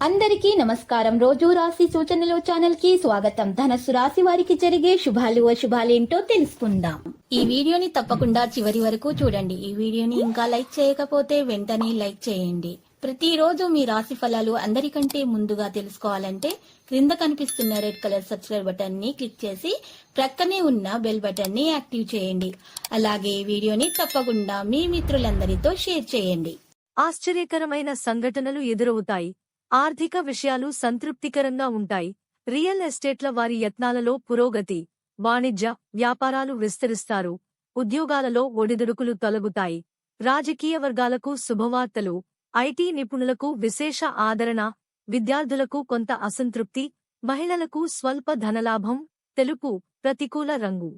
అందరికీ నమస్కారం. రోజు రాశి సూచనలు ఛానల్ కి స్వాగతం. ధనస్సు రాశి వారికి జరిగే శుభాలు అశుభాలేంటో తెలుసుకుందాం. ఈ వీడియోని తప్పకుండా చివరి వరకు చూడండి. ఈ వీడియోని ఇంకా లైక్ చేయకపోతే వెంటనే లైక్ చేయండి. ప్రతిరోజు మీ రాశి ఫలాలు అందరికంటే ముందుగా తెలుసుకోవాలంటే క్రింద కనిపిస్తున్న రెడ్ కలర్ సబ్స్క్రైబ్ బటన్ ని క్లిక్ చేసి ప్రక్కనే ఉన్న బెల్ బటన్ ని యాక్టివ్ చేయండి. అలాగే ఈ వీడియోని తప్పకుండా మీ మిత్రులందరితో షేర్ చేయండి. ఆశ్చర్యకరమైన సంఘటనలు ఎదురవుతాయి. ఆర్థిక విషయాలు సంతృప్తికరంగా ఉంటాయి. రియల్ ఎస్టేట్ల వారి యత్నాలలో పురోగతి. వాణిజ్య వ్యాపారాలు విస్తరిస్తారు. ఉద్యోగాలలో ఒడిదుడుకులు తొలగుతాయి. రాజకీయ వర్గాలకు శుభవార్తలు. ఐటీ నిపుణులకు విశేష ఆదరణ. విద్యార్థులకు కొంత అసంతృప్తి. మహిళలకు స్వల్ప ధనలాభం. తెలుపు ప్రతికూల రంగు.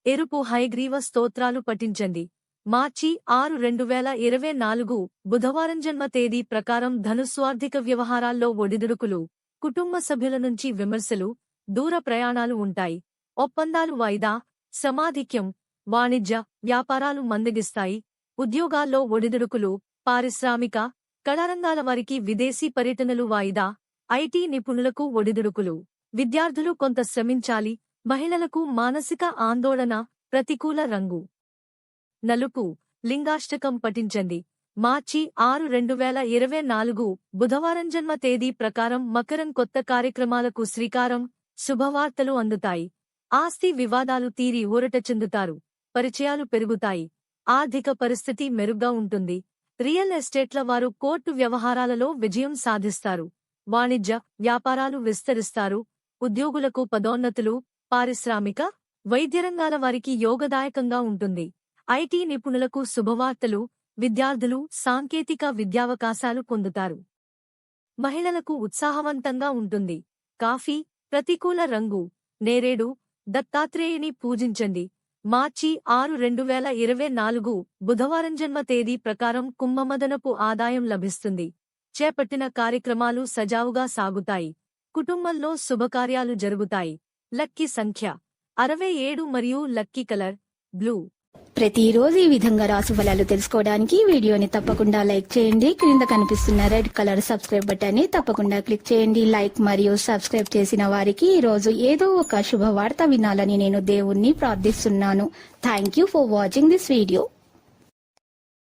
ఎరుపు హయగ్రీవ స్తోత్రాలు పఠించండి. మార్చి 6, 2024 బుధవారం జన్మ తేదీ ప్రకారం ధనుస్సు ఆర్థిక వ్యవహారాల్లో ఒడిదుడుకులు. కుటుంబ సభ్యుల నుంచి విమర్శలు. దూర ప్రయాణాలు ఉంటాయి. ఒప్పందాలు వాయిదా. సమాధిక్యం. వాణిజ్య వ్యాపారాలు మందగిస్తాయి. ఉద్యోగాల్లో ఒడిదుడుకులు. పారిశ్రామిక కళారంగాల వారికి విదేశీ పర్యటనలు వాయిదా. ఐటీ నిపుణులకు ఒడిదుడుకులు. విద్యార్థులు కొంత శ్రమించాలి. మహిళలకు మానసిక ఆందోళన. ప్రతికూల రంగు. నలుపు లింగాష్టకం పఠించండి. మార్చి 6, 2024 బుధవారం జన్మ తేదీ ప్రకారం మకరం కొత్త కార్యక్రమాలకు శ్రీకారం. శుభవార్తలు అందుతాయి. ఆస్తి వివాదాలు తీరి ఊరట చెందుతారు. పరిచయాలు పెరుగుతాయి. ఆర్థిక పరిస్థితి మెరుగ్గా ఉంటుంది. రియల్ ఎస్టేట్ల వారు కోర్టు వ్యవహారాలలో విజయం సాధిస్తారు. వాణిజ్య వ్యాపారాలు విస్తరిస్తారు. ఉద్యోగులకు పదోన్నతులు. పారిశ్రామిక వైద్యరంగాల వారికి యోగదాయకంగా ఉంటుంది. ఐటీ నిపుణులకు శుభవార్తలు. విద్యార్థులు సాంకేతిక విద్యావకాశాలు పొందుతారు. మహిళలకు ఉత్సాహవంతంగా ఉంటుంది. కాఫీ ప్రతికూల రంగు. నేరేడు దత్తాత్రేయుని పూజించండి. మార్చి 6, 2024 బుధవారం జన్మ తేదీ ప్రకారం కుంభమదనపు ఆదాయం లభిస్తుంది. చేపట్టిన కార్యక్రమాలు సజావుగా సాగుతాయి. కుటుంబంలో శుభకార్యాలు జరుగుతాయి. లక్కీ సంఖ్య 67 మరియు లక్కీ కలర్ బ్లూ. ప్రతిరోజు ఈ విధంగా రాశి ఫలాలు తెలుసుకోవడానికి వీడియోని తప్పకుండా లైక్ చేయండి. క్రింద కనిపిస్తున్న రెడ్ కలర్ సబ్స్క్రైబ్ బటన్ ని తప్పకుండా క్లిక్ చేయండి. లైక్ మరియు సబ్స్క్రైబ్ చేసిన వారికి ఈ రోజు ఏదో ఒక శుభవార్త వినాలని నేను దేవుణ్ణి ప్రార్థిస్తున్నాను. Thank you for watching this video.